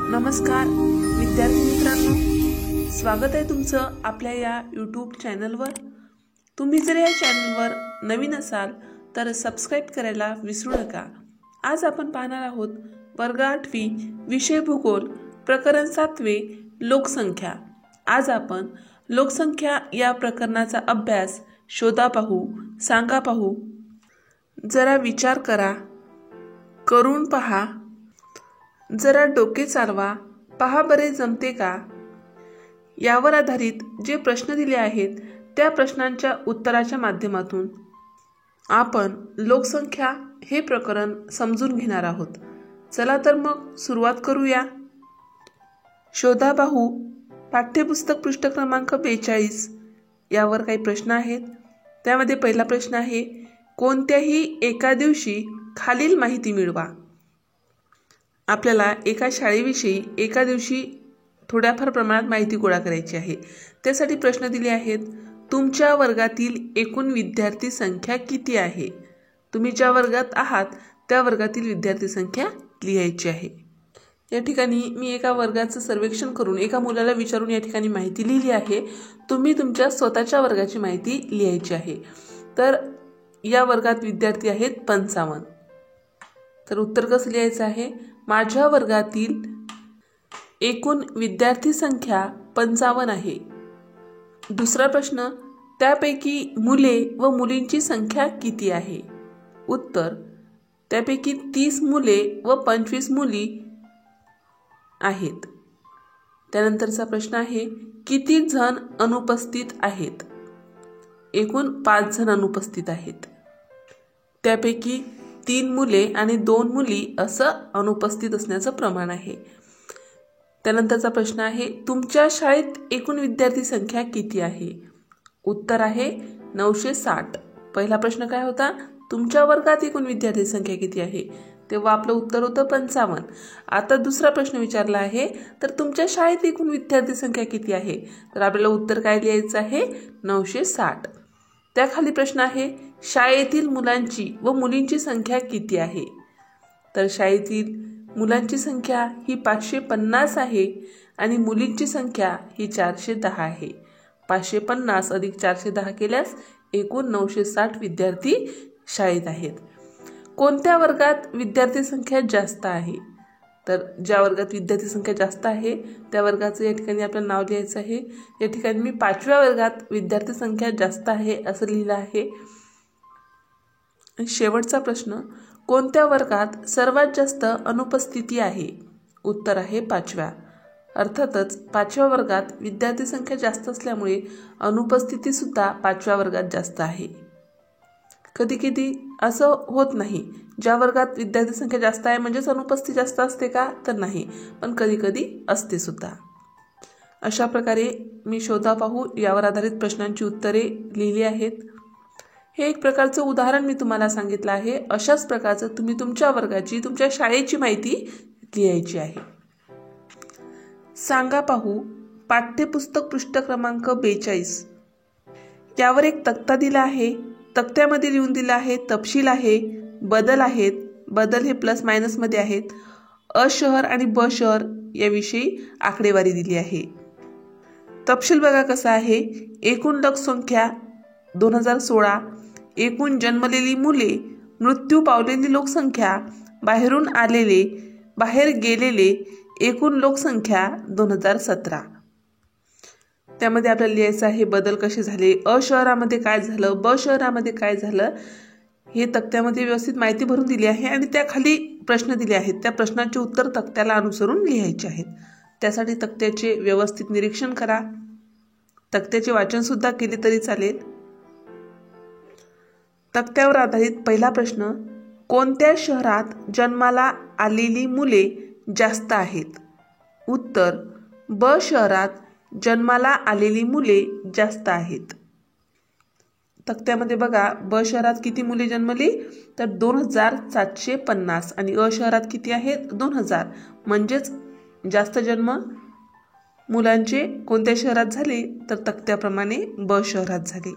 नमस्कार विद्यार्थी मित्रांनो, स्वागत आहे तुमचं आपल्या या यूट्यूब चॅनलवर। तुम्ही जर या चॅनलवर नवीन असाल तर सबस्क्राइब करायला विसरू नका। आज आपण पाहणार आहोत वर्ग 8वी विषय भूगोल प्रकरण 7वे लोकसंख्या। आज आपण लोकसंख्या या प्रकरणाचा अभ्यास शोधा पाहू, सांगा पाहू। जरा विचार करा, करून पहा, जरा डोके चालवा, पहा बरे जमते का। यावर आधारित जे प्रश्न दिले आहेत त्या प्रश्नांच्या उत्तराच्या माध्यमातून आपण लोकसंख्या हे प्रकरण समजून घेणार आहोत। चला तर मग सुरुवात करूया। शोधा पाहू पाठ्यपुस्तक पृष्ठ क्रमांक 42 यावर काही प्रश्न आहेत। त्यामध्ये पहिला प्रश्न आहे, कोणत्याही एका दिवशी खालील माहिती मिळवा। आपल्याला एका शाळेविषयी एका दिवशी थोड्याफार प्रमाणात माहिती गोळा करायची आहे। त्यासाठी प्रश्न दिले आहेत, तुमच्या वर्गातील एकूण विद्यार्थी संख्या किती आहे। तुम्ही ज्या वर्गात आहात त्या वर्गातील विद्यार्थी संख्या लिहायची आहे। या ठिकाणी मी एका वर्गाचं सर्वेक्षण करून एका मुलाला विचारून या ठिकाणी माहिती लिहिली आहे। तुम्ही तुमच्या स्वतःच्या वर्गाची माहिती लिहायची आहे। तर या वर्गात विद्यार्थी आहेत 55। तर उत्तर कसं लिहायचं आहे, माझ्या वर्गातील एकूण विद्यार्थी संख्या 55 आहे। दुसरा प्रश्न, त्यापैकी मुले व मुलींची संख्या किती आहे। उत्तर, त्यापैकी 30 मुले व 25 मुली आहेत। त्यानंतरचा प्रश्न आहे, किती जण अनुपस्थित आहेत। एकूण 5 जण अनुपस्थित आहेत। त्यापैकी 3 मुले आणि 2 मुली असं अनुपस्थित असण्याचं प्रमाण आहे। त्यानंतरचा प्रश्न आहे, तुमच्या शाळेत एकूण विद्यार्थी संख्या किती आहे। उत्तर आहे 960। पहिला प्रश्न काय होता, तुमच्या वर्गात एकूण विद्यार्थी संख्या किती आहे, तेव्हा आपलं उत्तर होतं 55। आता दुसरा प्रश्न विचारला आहे, तर तुमच्या शाळेत एकूण विद्यार्थी संख्या किती आहे, तर आपल्याला उत्तर काय लिहायचं आहे 960। त्याखाली प्रश्न आहे, शाळेतील मुलांची व मुलींची संख्या किती आहे। तर शाळेतील मुलांची संख्या ही 550 आहे आणि मुलींची संख्या ही 410 आहे। 550 अधिक 410 केल्यास एकूण 960 विद्यार्थी शाळेत आहेत। कोणत्या वर्गात विद्यार्थी संख्या जास्त आहे। तर ज्या वर्गात विद्यार्थी संख्या जास्त आहे त्या वर्गाचं या ठिकाणी आपल्याला नाव लिहायचं आहे। या ठिकाणी मी 5व्या वर्गात विद्यार्थी संख्या जास्त आहे असं लिहिलं आहे। शेवटचा प्रश्न, कोणत्या वर्गात सर्वात जास्त अनुपस्थिती आहे। उत्तर आहे 5व्या। अर्थातच 5व्या वर्गात विद्यार्थी संख्या जास्त असल्यामुळे अनुपस्थिती सुद्धा 5व्या वर्गात जास्त आहे। कधी कधी असं होत नाही, ज्या वर्गात विद्यार्थी संख्या जास्त आहे म्हणजेच अनुपस्थिती जास्त असते का, तर नाही, पण कधी कधी असते सुद्धा। अशा प्रकारे मी शोधा पाहू यावर आधारित प्रश्नांची उत्तरे लिहिली आहेत। हे एक प्रकारचं उदाहरण मी तुम्हाला सांगितलं आहे। अशाच प्रकारचं तुम्ही तुमच्या वर्गाची, तुमच्या शाळेची माहिती लिहायची आहे। सांगा पाहू पाठ्यपुस्तक पृष्ठ क्रमांक 42 यावर एक तक्ता दिला आहे। तक्त्यामध्ये लिहून दिला आहे, तपशील आहे, बदल आहेत, बदल हे प्लस मायनस मध्ये आहेत, अ शहर आणि ब शहर याविषयी आकडेवारी दिली आहे। तपशील बघा कसा आहे, एकूण लोकसंख्या 2016, एकूण जन्मलेली मुले, मृत्यू पावलेली लोकसंख्या, बाहेरून आलेले, बाहेर गेलेले, एकूण लोकसंख्या 2017। त्यामध्ये आपल्याला लिहायचं आहे बदल कसे झाले, अ शहरामध्ये काय झालं, ब शहरामध्ये काय झालं, हे तक्त्यामध्ये व्यवस्थित माहिती भरून दिली आहे आणि त्याखाली प्रश्न दिले आहेत। त्या प्रश्नाचे उत्तर तक्त्याला अनुसरून लिहायचे आहेत। त्यासाठी तक्त्याचे व्यवस्थित निरीक्षण करा, तक्त्याचे वाचन सुद्धा केले तरी चालेल। तक्त्यावर आधारित पहिला प्रश्न, कोणत्या शहरात जन्माला आलेली मुले जास्त आहेत। उत्तर, ब शहरात जन्माला आलेली मुले जास्त आहेत। तक्त्यामध्ये बघा, ब शहरात किती मुले जन्मली, तर 2750 आणि अ शहरात किती आहेत 2000, म्हणजेच जास्त जन्म मुलांचे कोणत्या शहरात झाले, तर तक्त्याप्रमाणे ब शहरात झाले।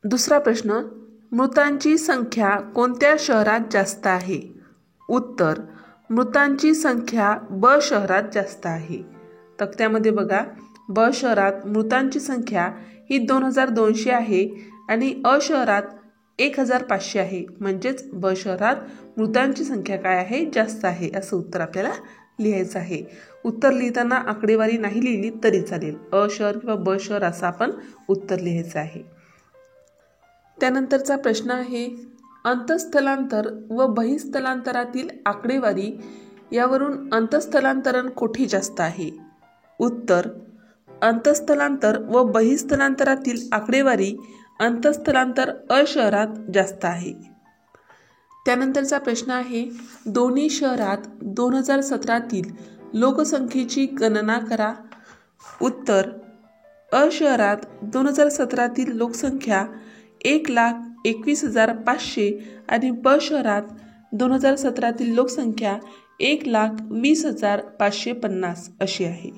दुसरा प्रश्न, मृतांची संख्या कोणत्या शहरात जास्त आहे। उत्तर, मृतांची संख्या ब शहरात जास्त आहे? तक्त्यामध्ये बघा, ब शहरात मृतांची संख्या ही 2200 आहे आणि अ शहरात 1500 आहे. म्हणजेच ब शहरात मृतांची संख्या काय आहे? जास्त आहे. असं उत्तर आपल्याला लिहायचं आहे. उत्तर लिहिताना आकडेवारी नाही लिहिली तरी चालेल. अ शहर किंवा ब शहर असं आपण उत्तर लिहायचं आहे. त्यानंतरचा प्रश्न आहे, अंतःस्थलांतर व बहिस्थलांतरातील आकडेवारी यावरून अंतःस्थलांतरण कोठे जास्त आहे? उत्तर, अंतःस्थलांतर व बहिस्थलांतरातील आकडेवारी अंतःस्थलांतर अ शहरात जास्त आहे. त्यानंतरचा प्रश्न आहे, दोन्ही शहरात 2017तील लोकसंख्येची गणना करा. उत्तर, अ शहरात 2017तील लोकसंख्या 1,21,500 आणि ब शहरात 2017तील लोकसंख्या 1,20,550 अशी आहे.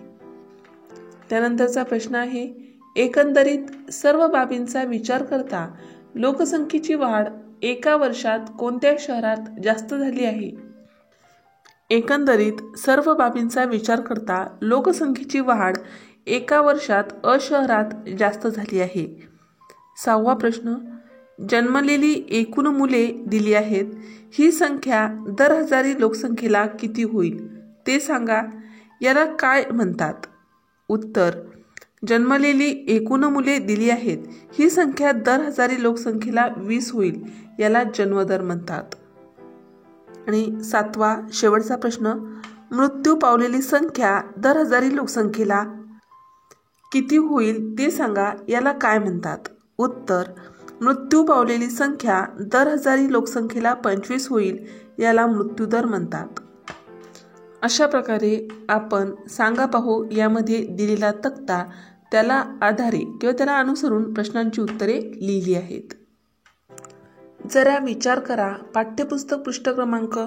त्यानंतरचा प्रश्न आहे, एकंदरीत सर्व बाबींचा विचार करता लोकसंख्येची वाढ एका वर्षात कोणत्या शहरात जास्त झाली आहे? एकंदरीत सर्व बाबींचा विचार करता लोकसंख्येची वाढ एका वर्षात अ शहरात जास्त झाली आहे. 6वा प्रश्न, जन्मलेली एकूण मुले दिली आहेत. ही संख्या दर हजारी लोकसंख्येला किती होईल ते सांगा. याला काय म्हणतात? उत्तर, जन्मलेली एकूण मुले दिली आहेत. ही संख्या दर हजारी लोकसंख्येला 20 होईल. याला जन्मदर म्हणतात. आणि 7वा शेवटचा प्रश्न, मृत्यू पावलेली संख्या दर हजारी लोकसंख्येला किती होईल ते सांगा. याला काय म्हणतात? उत्तर, मृत्यू पावलेली संख्या दर हजारी लोकसंख्येला 25 होईल. याला मृत्यूदर म्हणतात. अशा प्रकारे आपण सांगा पाहू यामध्ये दिलेला तक्ता त्याला आधारे किंवा त्याला अनुसरून प्रश्नांची उत्तरे लिहिली आहेत. जरा विचार करा. पाठ्यपुस्तक पृष्ठ क्रमांक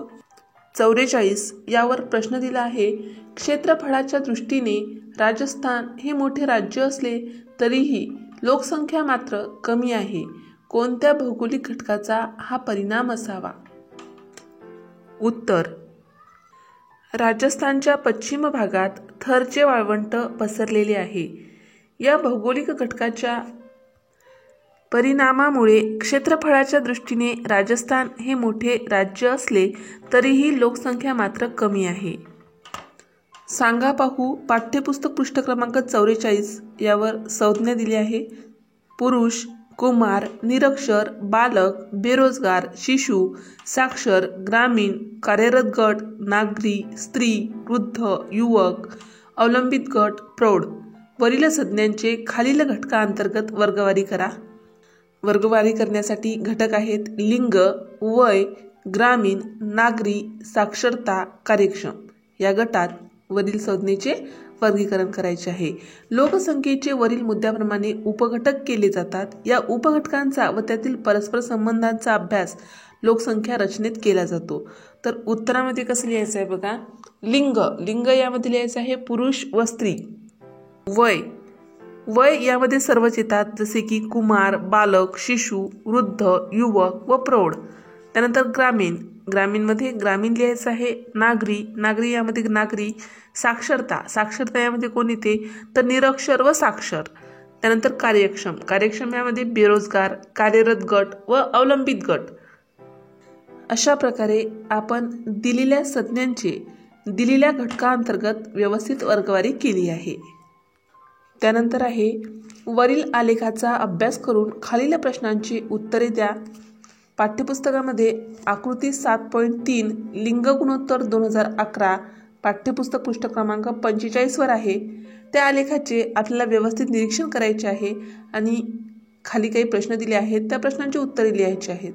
44 यावर प्रश्न दिला आहे. क्षेत्रफळाच्या दृष्टीने राजस्थान हे मोठे राज्य असले तरीही लोकसंख्या मात्र कमी आहे. कोणत्या भौगोलिक घटकाचा हा परिणाम असावा? उत्तर, राजस्थानच्या पश्चिम भागात थरचे वाळवंट पसरलेले आहे. या भौगोलिक घटकाच्या परिणामामुळे क्षेत्रफळाच्या दृष्टीने राजस्थान हे मोठे राज्य असले तरीही लोकसंख्या मात्र कमी आहे. सांगा पाहू पाठ्यपुस्तक पृष्ठ क्रमांक 44 यावर संज्ञा दिली आहे. पुरुष, कुमार, निरक्षर, बालक, बेरोजगार, शिशु, साक्षर, ग्रामीण, कार्यरत गट, नागरी, स्त्री, वृद्ध, युवक, अवलंबित गट, प्रौढ. वरील संज्ञांचे खालील घटकांतर्गत वर्गवारी करा. वर्गवारी करण्यासाठी घटक आहेत लिंग, वय, ग्रामीण, नागरी, साक्षरता, कार्यक्षम. या गटात वरील संज्ञेचे वर्गीकरण करायचे आहे. लोकसंख्येचे वरील मुद्द्याप्रमाणे उपघटक केले जातात. या उपघटकांचा व त्यातील परस्पर संबंधांचा अभ्यास लोकसंख्या रचनेत केला जातो. तर उत्तरामध्ये कसं लिहायचं आहे बघा. लिंग, लिंग यामध्ये लिहायचं आहे पुरुष व स्त्री. वय, वय यामध्ये सर्वच येतात जसे की कुमार, बालक, शिशु, वृद्ध, युवक व प्रौढ. त्यानंतर ग्रामीण, ग्रामीणमध्ये ग्रामीण लिहायचं आहे. नागरी, नागरी यामध्ये नागरी. साक्षरता, साक्षरता यामध्ये कोण येते तर निरक्षर व साक्षर. त्यानंतर कार्यक्षम, कार्यक्षम यामध्ये बेरोजगार, कार्यरत गट व अवलंबित गट. अशा प्रकारे आपण दिलेल्या संज्ञांची दिलेल्या घटकांतर्गत व्यवस्थित वर्गवारी केली आहे. त्यानंतर आहे वरील आलेखाचा अभ्यास करून खालील प्रश्नांची उत्तरे द्या. पाठ्यपुस्तकामध्ये आकृती 7.3 लिंग गुणोत्तर 2011 पाठ्यपुस्तक पृष्ठ क्रमांक 45 वर आहे. त्या आलेखाचे आपल्याला व्यवस्थित निरीक्षण करायचे आहे आणि खाली काही प्रश्न दिले आहेत त्या प्रश्नांची उत्तरे लिहायची आहेत.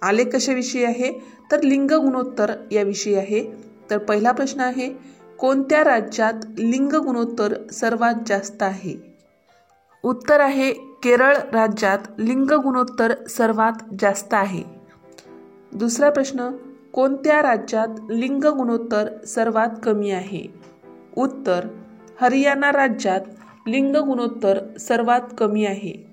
आलेख कशाविषयी आहे तर लिंग गुणोत्तर याविषयी आहे. तर पहिला प्रश्न आहे, कोणत्या राज्यात लिंग गुणोत्तर सर्वात जास्त आहे? उत्तर आहे केरळ राज्यात लिंग गुणोत्तर सर्वात जास्त आहे. दुसरा प्रश्न, कोणत्या राज्यात लिंग गुणोत्तर सर्वात कमी आहे? उत्तर हरियाणा राज्यात लिंग गुणोत्तर सर्वात कमी आहे.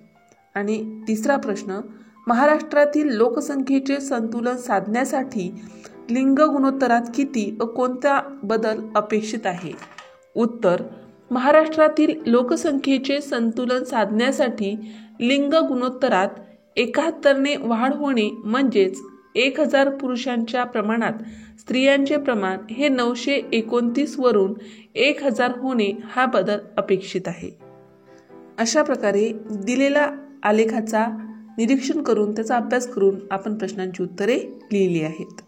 आणि तिसरा प्रश्न, महाराष्ट्रातील लोकसंख्येचे संतुलन साधण्यासाठी लिंग गुणोत्तरात किती व कोणता बदल अपेक्षित आहे? उत्तर, महाराष्ट्रातील लोकसंख्येचे संतुलन साधण्यासाठी लिंग गुणोत्तरात 71ने वाढ होणे म्हणजेच 1000 पुरुषांच्या प्रमाणात स्त्रियांचे प्रमाण हे 929 वरून 1000 होणे हा बदल अपेक्षित आहे. अशा प्रकारे दिलेल्या आलेखाचा निरीक्षण करून त्याचा अभ्यास करून आपण प्रश्नांची उत्तरे लिहिली आहेत.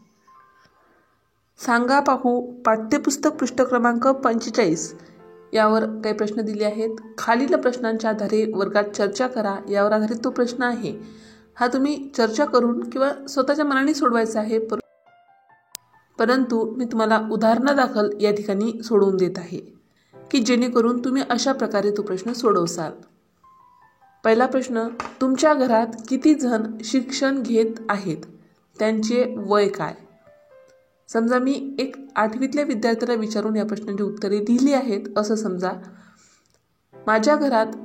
सांगा पाहू पाठ्यपुस्तक पृष्ठ क्रमांक 45 यावर काही प्रश्न दिले आहेत. खालील प्रश्नांच्या आधारे वर्गात चर्चा करा यावर आधारित तो प्रश्न आहे. हा तुम्ही चर्चा करून किंवा स्वतःच्या मनाने सोडवायचा आहे, परंतु मी तुम्हाला उदाहरणादाखल या ठिकाणी सोडवून देत आहे की जेणेकरून तुम्ही अशा प्रकारे तो प्रश्न सोडवसाल. पहिला प्रश्न, तुमच्या घरात किती जण शिक्षण घेत आहेत, त्यांचे वय काय? समजा मी एक 8वीतल्या विद्यार्थ्याला विचारून या प्रश्नांची उत्तरे लिहिली आहेत असं समजा. माझ्या घरात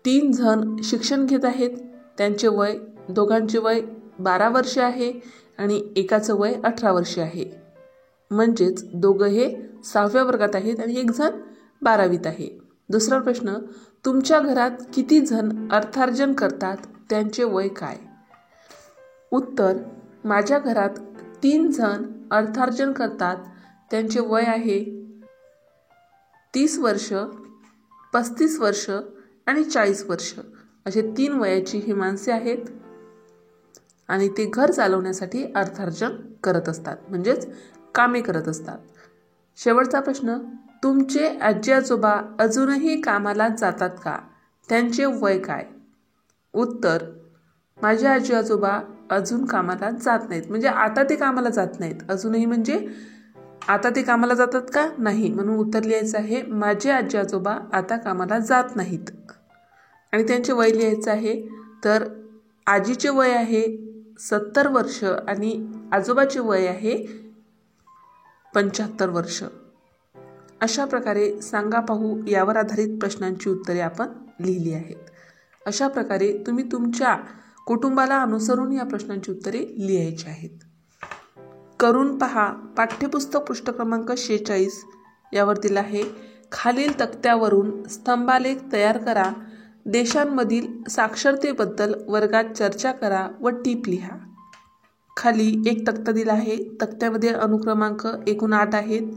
3 जण शिक्षण घेत आहेत, त्यांचे वय, दोघांचे वय 12 वर्षे आहे आणि एकाचं वय 18 वर्षे आहे. म्हणजेच दोघं हे 6व्या वर्गात आहेत आणि एक जण 12वीत आहे. दुसरा प्रश्न, तुमच्या घरात किती जण अर्थार्जन करतात, त्यांचे वय काय? उत्तर, माझ्या घरात 3 जण अर्थार्जन करतात, त्यांचे वय आहे 30 वर्ष, 35 वर्ष आणि 40 वर्ष. असे 3 वयाची ही माणसे आहेत आणि ते घर चालवण्यासाठी अर्थार्जन करत असतात, म्हणजेच कामे करत असतात. शेवटचा प्रश्न, तुमचे आजी आजोबा अजूनही कामाला जातात का, त्यांचे वय काय? उत्तर, माझे आजी आजोबा अजून कामाला जात नाहीत, म्हणजे आता ते कामाला जात नाहीत. अजूनही म्हणजे आता ते कामाला जातात का, नाही. म्हणून उत्तर लिहायचं आहे माझे आजी आजोबा आता कामाला जात नाहीत. आणि त्यांचे वय लिहायचं आहे. तर आजीचे वय आहे 70 वर्ष आणि आजोबाचे वय आहे 75 वर्ष. अशा प्रकारे सांगा पाहू यावर आधारित प्रश्नांची उत्तरे आपण लिहिली आहेत. अशा प्रकारे तुम्ही तुमच्या कुटुंबाला अनुसरून या प्रश्नांची उत्तरे लिहायची आहेत. करून पहा पाठ्यपुस्तक पृष्ठ क्रमांक 46 यावर दिला आहे. खालील तक्त्यावरून स्तंभालेख तयार करा. देशांमधील साक्षरतेबद्दल वर्गात चर्चा करा व टीप लिहा. खाली एक तक्ता दिला आहे. तक्त्यामध्ये अनुक्रमांक एकूण 8 आहेत,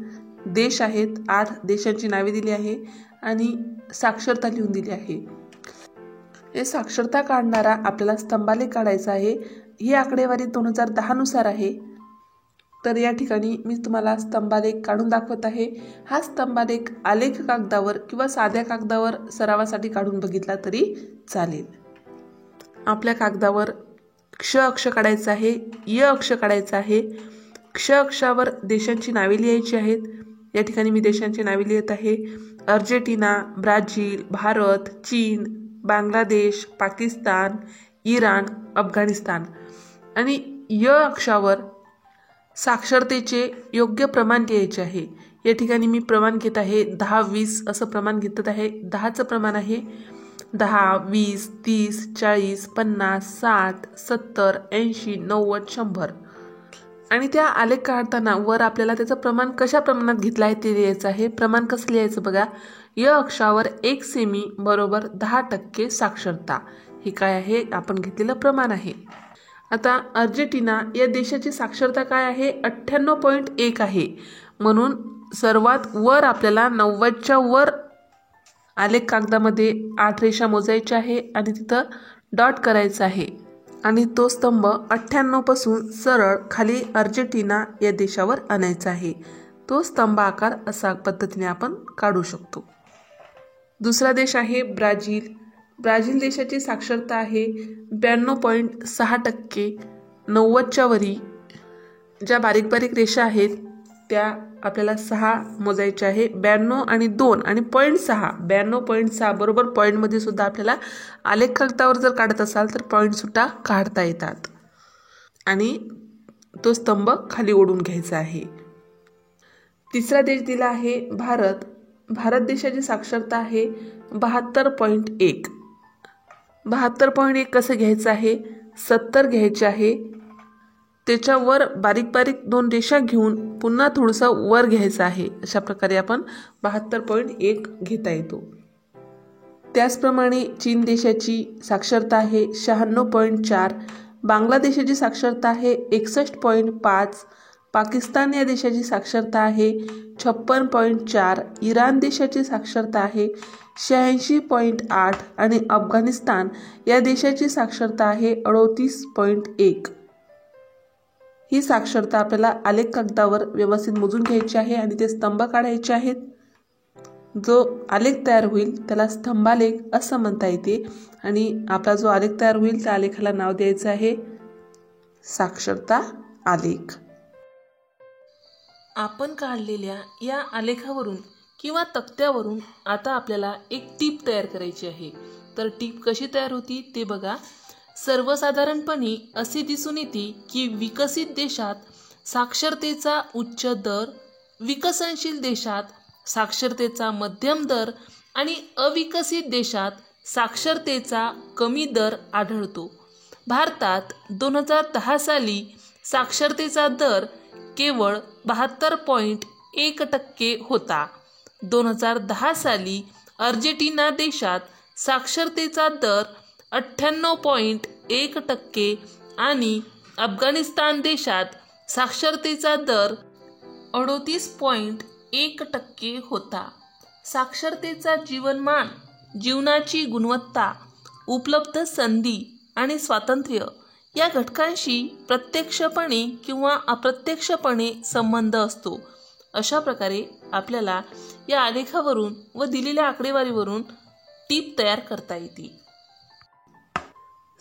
देश आहेत, 8 देशांची नावे दिली आहे आणि साक्षरता लिहून दिली आहे. हे साक्षरता काढणारा आपल्याला स्तंभालेख काढायचा आहे. ही आकडेवारी 2010 नुसार आहे. तर या ठिकाणी मी तुम्हाला स्तंभालेख काढून दाखवत आहे. हा स्तंभालेख आलेख कागदावर किंवा साध्या कागदावर सरावासाठी काढून बघितला तरी चालेल. आपल्या कागदावर क्ष अक्ष काढायचा आहे, य अक्ष काढायचा आहे. क्ष अक्षावर देशांची नावे लिहायची आहेत. या ठिकाणी मी देशांची नावे लिहित आहे. अर्जेंटिना, ब्राझील, भारत, चीन, बांगलादेश, पाकिस्तान, इराण, अफगाणिस्तान. आणि य अक्षावर साक्षरतेचे योग्य प्रमाण लिहायचे आहे. या ठिकाणी मी प्रमाण घेत आहे 10, 20 असं प्रमाण घेत आहे. 10चं प्रमाण आहे 10, 20, 30, 40, 50, 60, 70, 80, 90, 100. आणि त्या आलेख काढताना वर आपल्याला त्याचं प्रमाण कशा प्रमाणात घेतलं आहे ते लिहायचं आहे. प्रमाण कसं लिहायचं बघा. य अक्षावर 1 सेमी बरोबर 10% साक्षरता. हे काय आहे, आपण घेतलेलं प्रमाण आहे. आता अर्जेंटिना या देशाची साक्षरता काय आहे, 98.1 आहे. म्हणून सर्वात वर आपल्याला 90च्या वर आलेख कागदामध्ये 8 रेषा मोजायच्या आहे आणि तिथं डॉट करायचं आहे आणि तो स्तंभ 98 पासून सरळ खाली अर्जेंटिना या देशावर आणायचा आहे. तो स्तंभ आकार असा पद्धतीने आपण काढू शकतो. दुसरा देश आहे ब्राझील. ब्राझील देशाची साक्षरता आहे 92.6%. 90च्या वरी ज्या बारीक बारीक रेषा आहेत त्या आपल्याला 6 मोजायच्या आहे. 92 आणि 2 आणि 0.6, 92.6 बरोबर पॉईंटमध्ये सुद्धा आपल्याला आलेख कागदावर जर काढत असाल तर पॉईंट सुद्धा काढता येतात आणि तो स्तंभ खाली ओढून घ्यायचा आहे. तिसरा देश दिला आहे भारत. भारत देशाची साक्षरता आहे 72.1. 72.1 कसं घ्यायचं आहे, 70 घ्यायचे आहे त्याच्यावर बारीक बारीक 2 रेषा घेऊन पुन्हा थोडंसं वर घ्यायचं आहे. अशा प्रकारे आपण 72.1 घेता येतो. त्याचप्रमाणे चीन देशाची साक्षरता आहे 96.4, बांगलादेशाची साक्षरता आहे 61.5, पाकिस्तान या देशाची साक्षरता आहे 56.4, इराण देशाची साक्षरता आहे 86.8 आणि अफगाणिस्तान या देशाची साक्षरता आहे 38.1. ही साक्षरता आपल्याला आलेख कागदावर व्यवस्थित मोजून घ्यायची आहे आणि ते स्तंभ काढायचे आहेत. जो आलेख तयार होईल त्याला स्तंभालेख असं म्हणता येते आणि आपला जो आलेख तयार होईल त्या आलेखाला नाव द्यायचं आहे साक्षरता आलेख. आपण काढलेल्या या आलेखावरून किंवा तक्त्यावरून आता आपल्याला एक टीप तयार करायची आहे. तर टीप कशी तयार होती ते बघा. सर्वसाधारणपणे असे दिसून येते की विकसित देशात साक्षरतेचा उच्च दर, विकसनशील देशात साक्षरतेचा मध्यम दर आणि अविकसित देशात साक्षरतेचा कमी दर आढळतो. भारतात 2010 साली साक्षरतेचा दर केवळ 72.1% होता. 2010 साली अर्जेंटिना देशात साक्षरतेचा दर 98.1% आणि अफगाणिस्तान देशात साक्षरतेचा दर 38.1% होता. साक्षरतेचा जीवनमान, जीवनाची गुणवत्ता, उपलब्ध संधी आणि स्वातंत्र्य या घटकांशी प्रत्यक्षपणे किंवा अप्रत्यक्षपणे संबंध असतो. अशा प्रकारे आपल्याला या आलेखावरून व दिलेल्या आकडेवारीवरून टीप तयार करता येते.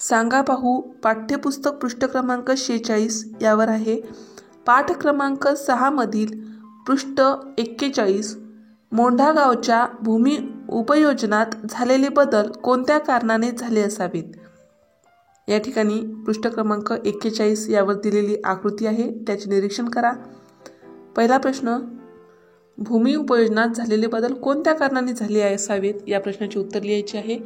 सांगा पाहू पाठ्यपुस्तक पृष्ठ क्रमांक 46 यावर आहे. पाठ क्रमांक 6 मधील पृष्ठ 41 मोंढा गावच्या भूमी उपयोजनात झालेले बदल कोणत्या कारणाने झाले असावेत. या ठिकाणी पृष्ठ क्रमांक 41 यावर दिलेली आकृती आहे, त्याचे निरीक्षण करा. पहिला प्रश्न, भूमी उपयोजनात झालेले बदल कोणत्या कारणाने झाले असावेत या प्रश्नाची उत्तर लिहायचे आहे.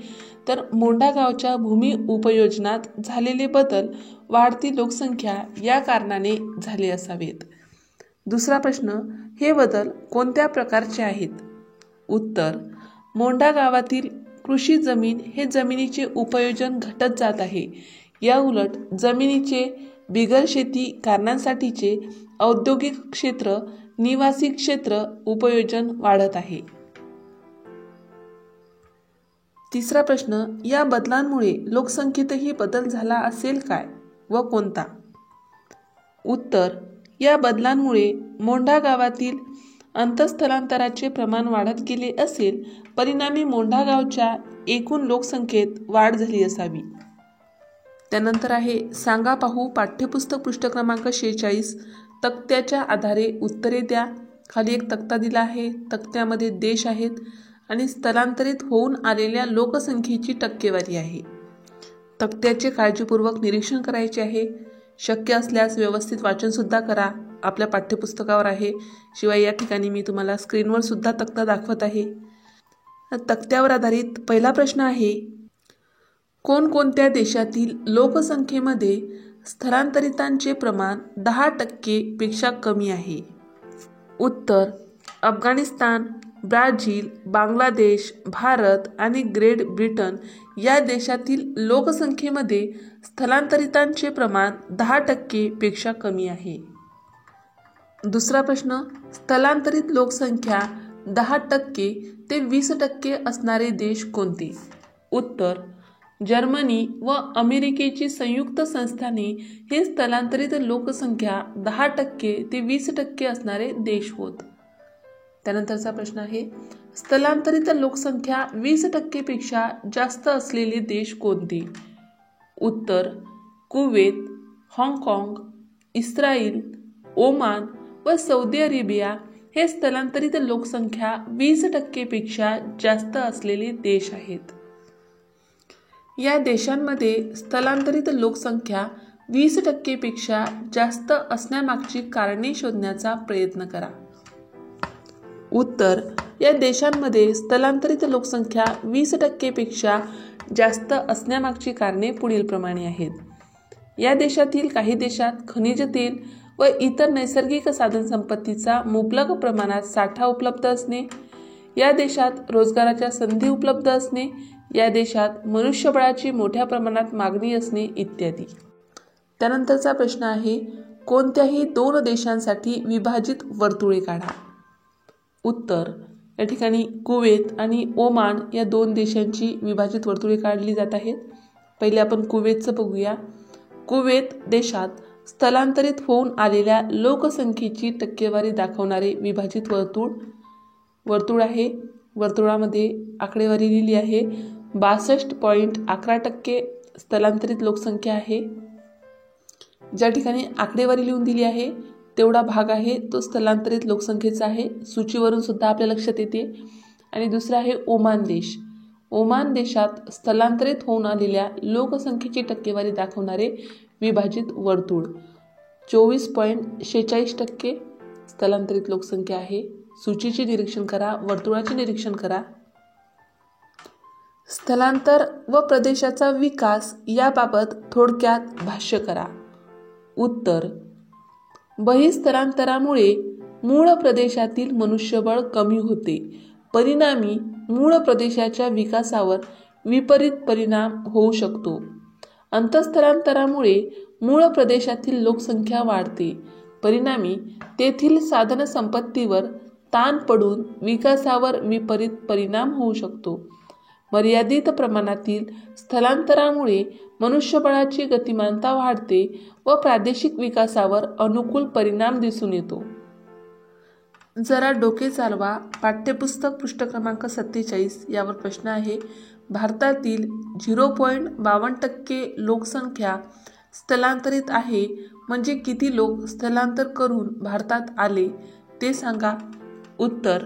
तर मोंढा गावच्या भूमी उपयोजनात झालेले बदल वाढती लोकसंख्या या कारणाने झाले असावेत. दुसरा प्रश्न, हे बदल कोणत्या प्रकारचे आहेत. उत्तर, मोंढा गावातील कृषी जमीन हे जमिनीचे उपयोजन घटत जात आहे. या उलट जमिनीचे बिगर शेती कारणांसाठीचे औद्योगिक क्षेत्र, निवासी क्षेत्र उपयोजन वाढत आहे. तिसरा प्रश्न, या बदलांमुळे लोकसंख्येतही बदल झाला असेल काय व कोणता. उत्तर, या बदलांमुळे मोंढा गावातील अंतःस्थलांतराचे प्रमाण वाढत गेले असेल, परिणामी मोंढा गावच्या एकूण लोकसंख्येत वाढ झाली असावी. त्यानंतर आहे सांगा पाहू पाठ्यपुस्तक पृष्ठ क्रमांक 46 तक्त्याच्या आधारे उत्तरे द्या. खाली एक तक्ता दिला आहे, तक्त्यामध्ये देश आहेत आणि स्थलांतरित होऊन आलेल्या लोकसंख्येची टक्केवारी आहे. तक्त्याचे काळजीपूर्वक निरीक्षण करायचे आहे. शक्य असल्यास व्यवस्थित वाचन सुद्धा करा. आपल्या पाठ्यपुस्तकावर आहे, शिवाय या ठिकाणी मी तुम्हाला स्क्रीनवर सुद्धा तक्ता दाखवत आहे. तक्त्यावर आधारित पहिला प्रश्न आहे, कोणकोणत्या देशातील लोकसंख्येमध्ये स्थलांतरितांचे प्रमाण 10% पेक्षा कमी आहे. उत्तर, अफगाणिस्तान, ब्राझील, बांगलादेश, भारत आणि ग्रेट ब्रिटन या देशातील लोकसंख्येमध्ये स्थलांतरितांचे प्रमाण 10% पेक्षा कमी आहे. दुसरा प्रश्न, स्थलांतरित लोकसंख्या 10% ते 20% असणारे देश कोणते. उत्तर, जर्मनी व अमेरिकेची संयुक्त संस्थाने हे स्थलांतरित लोकसंख्या 10% ते 20% असणारे देश होत. त्यानंतरचा प्रश्न आहे, स्थलांतरित लोकसंख्या 20% पेक्षा जास्त असलेले देश कोणते. उत्तर, कुवेत, हाँगकाँग, इस्रायल, ओमान व सौदी अरेबिया हे स्थलांतरित लोकसंख्या 20% पेक्षा जास्त असलेले देश आहेत. या देशांमध्ये स्थलांतरित लोकसंख्या 20% पेक्षा जास्त असण्यामागची कारणे शोधण्याचा प्रयत्न करा. उत्तर, या देशांमध्ये स्थलांतरित लोकसंख्या 20% पेक्षा जास्त असण्यामागची कारणे पुढील प्रमाणे आहेत. या देशातील काही देशात खनिज तेल व इतर नैसर्गिक साधनसंपत्तीचा मुबलक प्रमाणात साठा उपलब्ध असणे, या देशात रोजगाराच्या संधी उपलब्ध असणे, या देशात मनुष्यबळाची मोठ्या प्रमाणात मागणी असणे इत्यादी. त्यानंतरचा प्रश्न आहे, कोणत्याही 2 देशांसाठी विभाजित वर्तुळे काढा. उत्तर, या ठिकाणी कुवेत आणि ओमान या 2 देशांची विभाजित वर्तुळे काढली जात आहेत. पहिले आपण कुवेतचं बघूया. कुवेत देशात स्थलांतरित होऊन आलेल्या लोकसंख्येची टक्केवारी दाखवणारे विभाजित वर्तुळ आहे. वर्तुळामध्ये आकडेवारी लिहिली आहे. 62.11% स्थलांतरित लोकसंख्या आहे. ज्या ठिकाणी आकडेवारी लिहून दिली आहे तेवढा भाग आहे तो स्थलांतरित लोकसंख्येचा आहे. सूचीवरून सुद्धा आपल्या लक्षात येते. आणि दुसरा आहे ओमान देश. ओमान देशात स्थलांतरित होऊन आलेल्या लोकसंख्येची टक्केवारी दाखवणारे विभाजित वर्तुळ. 24.46% स्थलांतरित लोकसंख्या आहे. सूचीचे निरीक्षण करा, वर्तुळाचे निरीक्षण करा. स्थलांतर व प्रदेशाचा विकास याबाबत थोडक्यात भाष्य करा. उत्तर, बहिस्थलांतरामुळे मूळ प्रदेशातील मनुष्यबळ कमी होते. परिणामी मूळ प्रदेशाच्या विकासावर विपरीत परिणाम होऊ शकतो. अंतःस्थलांतरामुळे मूळ प्रदेशातील लोकसंख्या वाढते. परिणामी तेथील साधनसंपत्तीवर ताण पडून विकासावर विपरीत परिणाम होऊ शकतो. मर्यादित प्रमाणातील स्थलांतरामुळे मनुष्यबळाची गतिमानता वाढते व प्रादेशिक विकासावर अनुकूल परिणाम दिसून येतो. जरा डोके चालवा. पाठ्यपुस्तक पृष्ठ क्रमांक 47 यावर प्रश्न आहे. भारतातील 0.52% लोकसंख्या स्थलांतरित आहे, म्हणजे किती लोक स्थलांतर करून भारतात आले ते सांगा. उत्तर,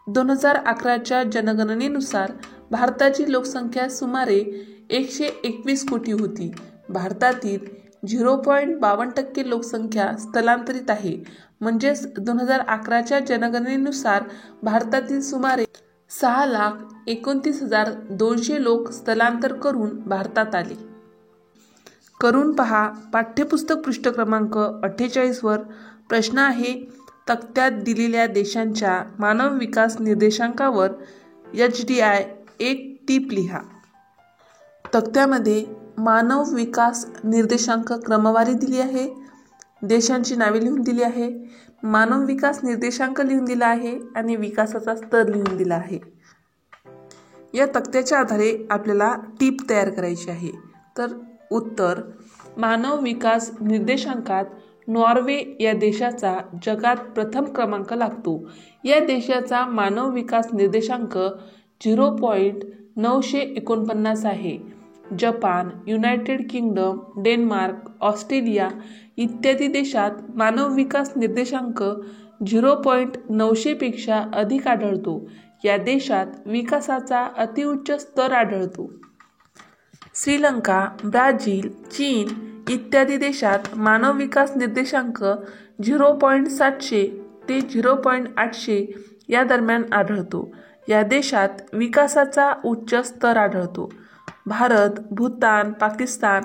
2011च्या जनगणनेनुसार भारताची लोकसंख्या सुमारे 121 कोटी होती. भारतातील 0.52% लोकसंख्या स्थलांतरित आहे, म्हणजेच 2011च्या जनगणनेनुसार भारतातील सुमारे 6,29,200 लोक स्थलांतर करून भारतात आले. करून पहा. पाठ्यपुस्तक पृष्ठ क्रमांक 48 वर प्रश्न आहे. तक्त्यात दिलेल्या देशांच्या मानव विकास निर्देशांकावर HDI एक टीप लिहा. तक्त्यामध्ये मानव विकास निर्देशांक क्रमवारी दिली आहे. देशांची नावे लिहून दिली आहे. मानव विकास निर्देशांक लिहून दिला आहे आणि विकासाचा स्तर लिहून दिला आहे. या तक्त्याच्या आधारे आपल्याला टीप तयार करायची आहे. तर उत्तर, मानव विकास निर्देशांकात नॉर्वे या देशाचा जगात प्रथम क्रमांक लागतो. या देशाचा मानव विकास निर्देशांक 0.949 आहे. Japan, United kingdom, Denmark, Australia इत्यादी देशात मानव विकास निर्देशांक 0.900 पेक्षा अधिक आढळतो. या देशात विकासाचा अतिउच्च स्तर आढळतो. श्रीलंका, ब्राझील, चीन इत्यादी देशात मानव विकास निर्देशांक 0.700 ते 0.800 या दरम्यान आढळतो. या देशात विकासाचा उच्च स्तर आढळतो. भारत, भूतान, पाकिस्तान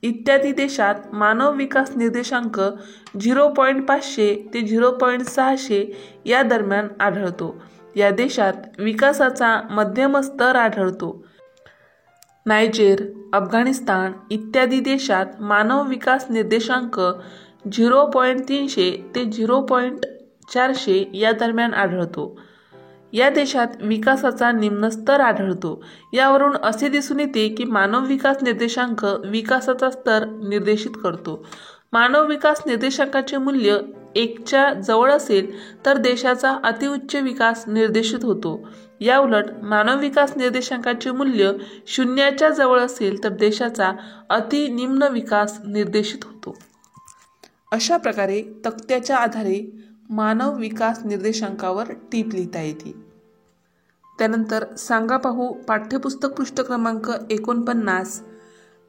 इत्यादी देशात मानव विकास निर्देशांक 0.500 ते 0.600 या दरम्यान आढळतो. या देशात विकासाचा मध्यम स्तर आढळतो. नायजेर, अफगाणिस्तान इत्यादी देशात मानव विकास निर्देशांक 0.300 ते 0.400 या दरम्यान आढळतो. या देशात विकासाचा निम्न स्तर आढळतो. यावरून असे दिसून येते की मानव विकास निर्देशांक विकासाचा स्तर निर्देशित करतो. मानव विकास निर्देशांकाचे मूल्य 1च्या जवळ असेल तर देशाचा अतिउच्च विकास निर्देशित होतो. याउलट मानव विकास निर्देशांकाचे मूल्य 0च्या जवळ असेल तर देशाचा अतिनिम्न विकास निर्देशित होतो. अशा प्रकारे तक्त्याच्या आधारे मानव विकास निर्देशांकावर टीप लिहिता येते. त्यानंतर सांगा पाहू पाठ्यपुस्तक पृष्ठ क्रमांक 49.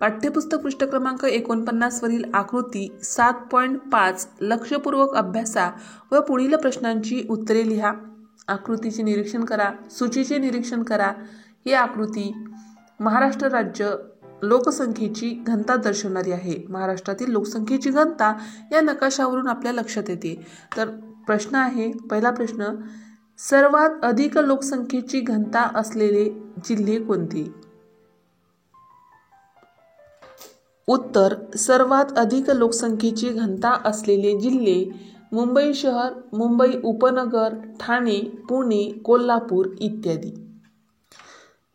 पाठ्यपुस्तक पृष्ठ क्रमांक 49 वरील आकृती 7.5 लक्षपूर्वक अभ्यासा व पुढील प्रश्नांची उत्तरे लिहा. आकृतीचे निरीक्षण करा, सूचीचे निरीक्षण करा. ही आकृती महाराष्ट्र राज्य लोकसंख्येची घनता दर्शवणारी आहे. महाराष्ट्रातील लोकसंख्येची घनता या नकाशावरून आपल्या लक्षात येते. तर प्रश्न आहे, पहिला प्रश्न, सर्वात अधिक लोकसंख्येची घनता असलेले जिल्हे कोणते? उत्तर, सर्वात अधिक लोकसंख्येची घनता असलेले जिल्हे मुंबई शहर, मुंबई उपनगर, ठाणे, पुणे, कोल्हापूर इत्यादी.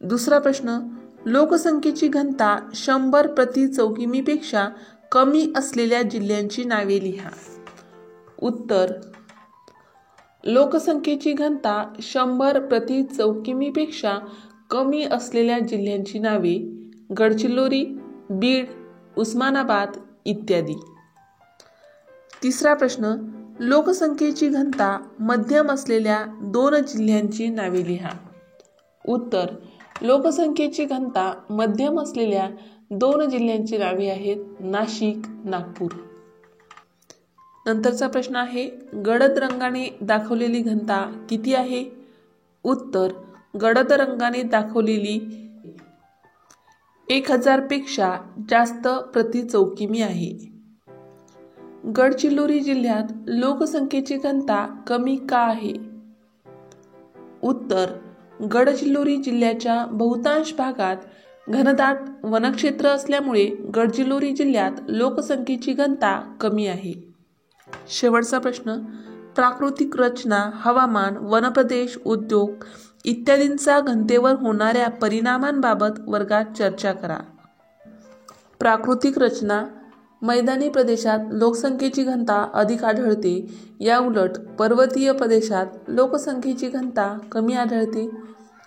दुसरा प्रश्न, लोकसंख्येची घनता 100 प्रति चौकिमीपेक्षा कमी असलेल्या जिल्ह्यांची नावे लिहा. उत्तर, लोकसंख्येची घनता 100 प्रति चौकिमीपेक्षा कमी असलेल्या जिल्ह्यांची नावे गडचिरोली, बीड, उस्मानाबाद इत्यादी. तिसरा प्रश्न, लोकसंख्येची घनता मध्यम असलेल्या 2 जिल्ह्यांची नावे लिहा. उत्तर, लोकसंख्येची घनता मध्यम असलेल्या 2 जिल्ह्यांची नावे आहेत नाशिक, नागपूर. नंतरचा प्रश्न आहे, गडद रंगाने दाखवलेली घनता किती आहे? उत्तर, गडद रंगाने दाखवलेली 1000 पेक्षा जास्त प्रति चौकिमी आहे. गडचिरोली जिल्ह्यात लोकसंख्येची घनता कमी का आहे? उत्तर, गडचिरोली जिल्ह्याच्या बहुतांश भागात घनदाट वनक्षेत्र असल्यामुळे गडचिरोली जिल्ह्यात लोकसंख्येची घनता कमी आहे. शेवटचा प्रश्न, प्राकृतिक रचना, हवामान, वनप्रदेश, उद्योग इत्यादींचा घनतेवर होणाऱ्या परिणामांबाबत वर्गात चर्चा करा. प्राकृतिक रचना, मैदानी प्रदेशात लोकसंख्येची घनता अधिक आढळते, याउलट पर्वतीय प्रदेशात लोकसंख्येची घनता कमी आढळते.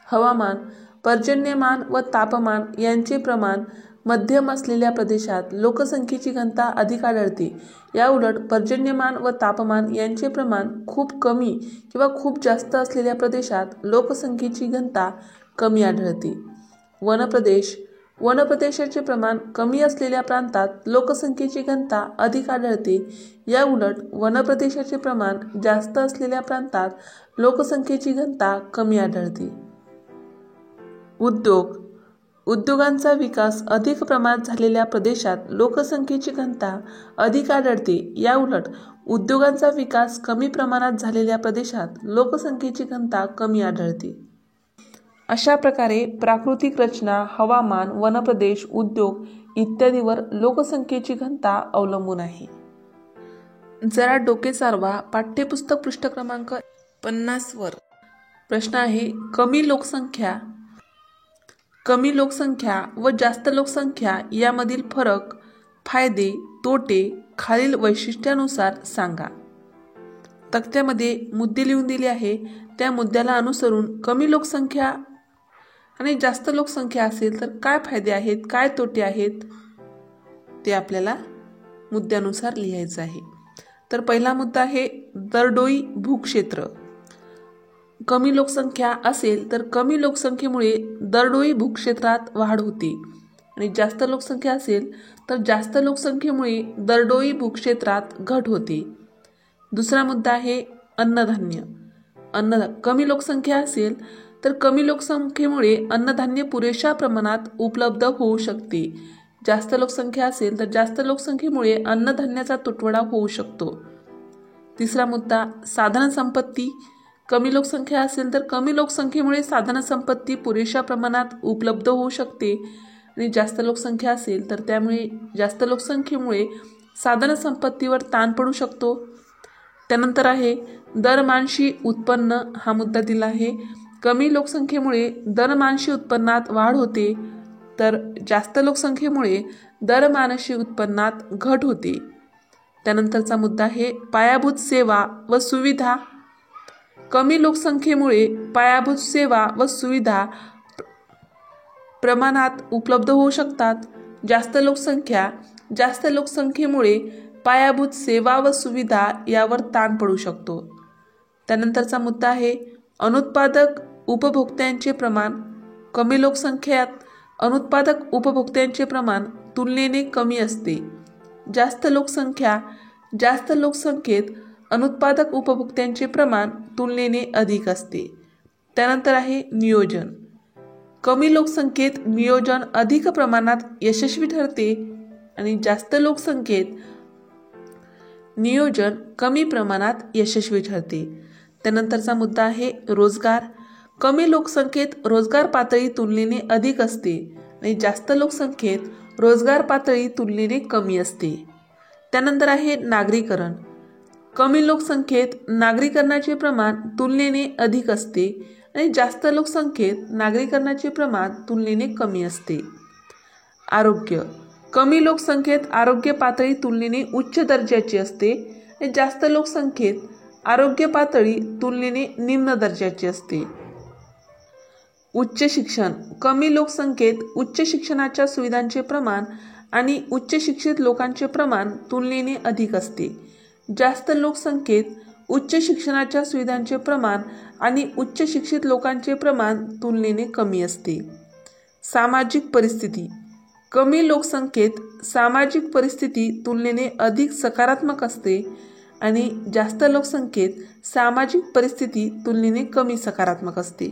हवामान, पर्जन्यमान व तापमान यांचे प्रमाण मध्यम असलेल्या प्रदेशात लोकसंख्येची घनता अधिक आढळते, याउलट पर्जन्यमान व तापमान यांचे प्रमाण खूप कमी किंवा खूप जास्त असलेल्या प्रदेशात लोकसंख्येची घनता कमी आढळते. वनप्रदेश, वनप्रदेशाचे प्रमाण कमी असलेल्या प्रांतात लोकसंख्येची घनता अधिक आढळते, याउलट वनप्रदेशाचे प्रमाण जास्त असलेल्या प्रांतात लोकसंख्येची घनता कमी आढळते. उद्योग, उद्योगांचा विकास अधिक प्रमाणात झालेल्या प्रदेशात लोकसंख्येची घनता अधिक आढळते, याउलट उद्योगांचा विकास कमी प्रमाणात झालेल्या प्रदेशात लोकसंख्येची घनता कमी आढळते. अशा प्रकारे प्राकृतिक रचना, हवामान, वनप्रदेश, उद्योग इत्यादीवर लोकसंख्येची घनता अवलंबून आहे. जरा डोके चालवा. पाठ्यपुस्तक पृष्ठ क्रमांक 50 वर प्रश्न आहे, कमी लोकसंख्या व जास्त लोकसंख्या यामधील फरक, फायदे, तोटे खालील वैशिष्ट्यानुसार सांगा. तक्त्यामध्ये मुद्दे लिहून दिले आहे. त्या मुद्द्याला अनुसरून कमी लोकसंख्या आणि जास्त लोकसंख्या असेल तर काय फायदे आहेत, काय तोटे आहेत ते आपल्याला मुद्द्यानुसार लिहायचं आहे. तर पहिला मुद्दा आहे दरडोई भूक्षेत्र. कमी लोकसंख्या असेल तर कमी लोकसंख्येमुळे दरडोई भूक्षेत्रात वाढ होते आणि जास्त लोकसंख्या असेल तर जास्त लोकसंख्येमुळे दरडोई भूक्षेत्रात घट होते. दुसरा मुद्दा आहे अन्नधान्य. कमी लोकसंख्या असेल तर कमी लोकसंख्येमुळे अन्नधान्य पुरेशा प्रमाणात उपलब्ध होऊ शकते. जास्त लोकसंख्या असेल तर जास्त लोकसंख्येमुळे अन्नधान्याचा तुटवडा होऊ शकतो. तिसरा मुद्दा साधनसंपत्ती. कमी लोकसंख्या असेल तर कमी लोकसंख्येमुळे साधनसंपत्ती पुरेशा प्रमाणात उपलब्ध होऊ शकते आणि जास्त लोकसंख्या असेल तर त्यामुळे जास्त लोकसंख्येमुळे साधनसंपत्तीवर ताण पडू शकतो. त्यानंतर आहे दरमानशी उत्पन्न. हा मुद्दा दिला आहे. कमी लोकसंख्येमुळे दरमानशी उत्पन्नात वाढ होते तर जास्त लोकसंख्येमुळे दरमानशी उत्पन्नात घट होते. त्यानंतरचा मुद्दा आहे पायाभूत सेवा व सुविधा. कमी लोकसंख्येमुळे पायाभूत सेवा व सुविधा प्रमाणात उपलब्ध होऊ शकतात. जास्त लोकसंख्येमुळे पायाभूत सेवा व सुविधा यावर ताण पडू शकतो. त्यानंतरचा मुद्दा आहे अनुत्पादक उपभोक्त्यांचे प्रमाण. कमी लोकसंख्येत अनुत्पादक उपभोक्त्यांचे प्रमाण तुलनेने कमी असते. जास्त लोकसंख्येत अनुत्पादक उपभोक्त्यांचे प्रमाण तुलनेने अधिक असते. त्यानंतर आहे नियोजन. कमी लोकसंख्येत नियोजन अधिक प्रमाणात यशस्वी ठरते आणि जास्त लोकसंख्येत नियोजन कमी प्रमाणात यशस्वी ठरते. त्यानंतरचा मुद्दा आहे रोजगार. कमी लोकसंख्येत रोजगार पातळी तुलनेने अधिक असते आणि जास्त लोकसंख्येत रोजगार पातळी तुलनेने कमी असते. त्यानंतर आहे नागरीकरण. कमी लोकसंख्येत नागरीकरणाचे प्रमाण तुलनेने अधिक असते आणि जास्त लोकसंख्येत नागरीकरणाचे प्रमाण तुलनेने कमी असते. आरोग्य. कमी लोकसंख्येत आरोग्य पातळी तुलनेने उच्च दर्जाची असते आणि जास्त लोकसंख्येत आरोग्य पातळी तुलनेने निम्न दर्जाची असते. उच्च शिक्षण. कमी लोकसंख्येत उच्च शिक्षणाच्या सुविधांचे प्रमाण आणि उच्च शिक्षित लोकांचे प्रमाण तुलनेने अधिक असते. जास्त लोकसंख्येत उच्च शिक्षणाच्या सुविधांचे प्रमाण आणि उच्च शिक्षित लोकांचे प्रमाण तुलनेने कमी असते. सामाजिक परिस्थिती. कमी लोकसंख्येत सामाजिक परिस्थिती तुलनेने अधिक सकारात्मक असते आणि जास्त लोकसंख्येत सामाजिक परिस्थिती तुलनेने कमी सकारात्मक असते.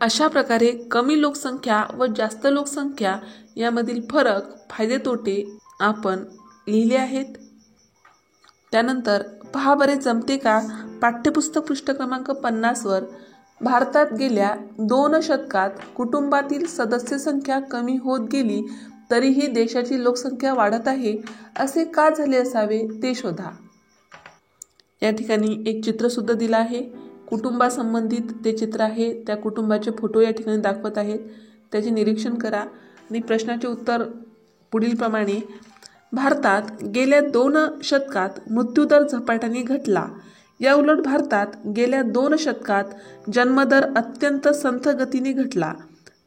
अशा प्रकारे कमी लोकसंख्या व जास्त लोकसंख्या यामधील फरक, फायदे तोटे आपण लिहिले आहेत. त्यानंतर पहा बरे जमते का पाठ्यपुस्तक पृष्ठ क्रमांक 50 वर भारतात गेल्या 2 शतकात कुटुंबातील सदस्य संख्या कमी होत गेली तरीही देशाची लोकसंख्या वाढत आहे, असे का झाले असावे ते शोधा. या ठिकाणी एक चित्र सुद्धा दिलं आहे. कुटुंबासंबंधित ते चित्र आहे. त्या कुटुंबाचे फोटो या ठिकाणी दाखवत आहेत. त्याचे निरीक्षण करा आणि प्रश्नाचे उत्तर पुढील प्रमाणे. भारतात गेल्या 2 शतकात मृत्यूदर झपाट्याने घटला. या उलट भारतात गेल्या 2 शतकात जन्मदर अत्यंत संथ गतीने घटला.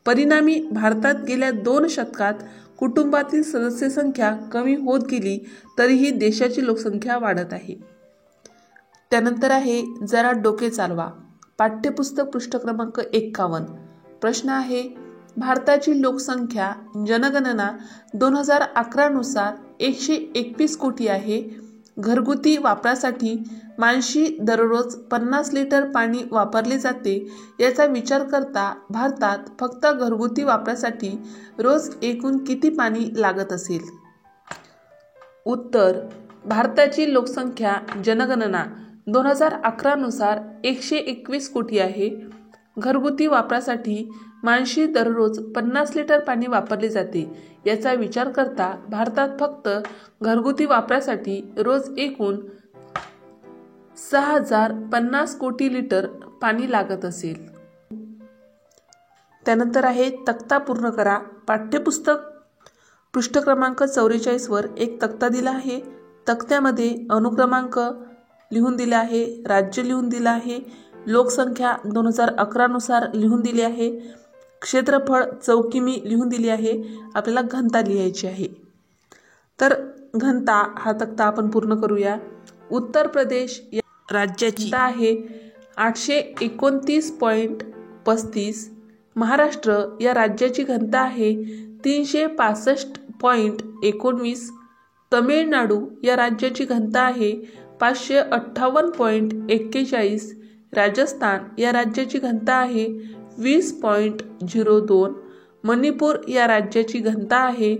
परिणामी भारतात गेल्या 2 शतकात कुटुंबातील सदस्य संख्या कमी होत गेली तरीही देशाची लोकसंख्या वाढत आहे. त्यानंतर आहे जरा डोके चालवा. पाठ्यपुस्तक पृष्ठ क्रमांक 51. प्रश्न आहे भारताची लोकसंख्या जनगणना 2011 नुसार 121 कोटी आहे. घरगुती वापरासाठी माणशी दररोज 50 लिटर पाणी वापरले जाते. याचा विचार करता भारतात फक्त घरगुती वापरासाठी रोज एकूण किती पाणी लागत असेल? उत्तर: भारताची लोकसंख्या जनगणना 2011 नुसार 121 कोटी आहे. घरगुती वापरासाठी माणशी दररोज 50 लिटर पाणी वापरले जाते. याचा विचार करता भारतात फक्त घरगुती वापरासाठी रोज एकूण 6050 कोटी लिटर पाणी लागत असेल. त्यानंतर आहे तक्ता पूर्ण करा. पाठ्यपुस्तक पृष्ठ क्रमांक 44 वर एक तक्ता दिला आहे. तक्त्यामध्ये अनुक्रमांक लिहून दिला आहे, राज्य लिहून दिलं आहे, लोकसंख्या 2011 नुसार लिहून दिली आहे, क्षेत्रफळ चौकिमी लिहून दिली आहे. आपल्याला घनता लिहायची आहे. तर घनता हा तक्ता आपण पूर्ण करूया. उत्तर प्रदेश या राज्याची घनता आहे 829.35. महाराष्ट्र या राज्याची घनता आहे 365.19. तमिळनाडू या राज्याची घनता आहे 558.41. राजस्थान या राज्याची घनता आहे 20.02. मणिपूर या राज्याची घनता आहे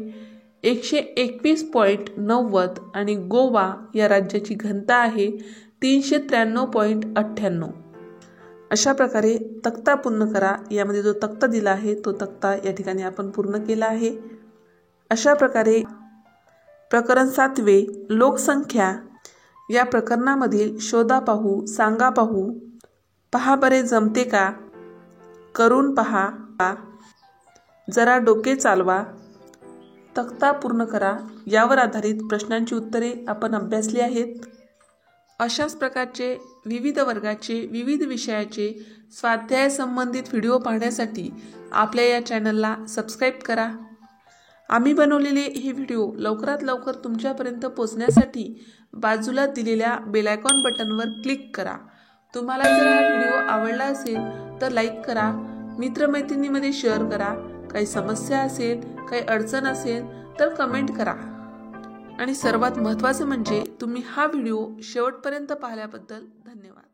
121.90 आणि गोवा या राज्याची घनता आहे 393.98. अशा प्रकारे तक्ता पूर्ण करा. यामध्ये जो तक्ता दिला आहे तो तक्ता या ठिकाणी आपण पूर्ण केला आहे. अशा प्रकारे प्रकरण 7 लोकसंख्या या प्रकरणामधील शोधा पाहू, सांगा पाहू, पहा बरे जमते का, करून पहा, जरा डोके चालवा, तक्ता पूर्ण करा यावर आधारित प्रश्नांची उत्तरे आपण अभ्यासली आहेत. अशाच प्रकारचे विविध वर्गाचे विविध विषयाचे स्वाध्याय संबंधित व्हिडिओ पाहण्यासाठी आपल्या या चॅनलला सबस्क्राईब करा. आम्ही बनवलेले हे व्हिडिओ लवकरात लवकर तुमच्यापर्यंत पोहोचण्यासाठी बाजूला दिलेल्या बेल आयकॉन बटनवर क्लिक करा. तुम्हाला जर हा व्हिडिओ आवडला असेल तर लाईक करा, मित्रमैत्रिणींमध्ये शेअर करा. काही समस्या असेल, काही अडचण असेल तर कमेंट करा. आणि सर्वात महत्त्वाचं म्हणजे तुम्ही हा व्हिडिओ शेवटपर्यंत पाहिल्याबद्दल धन्यवाद.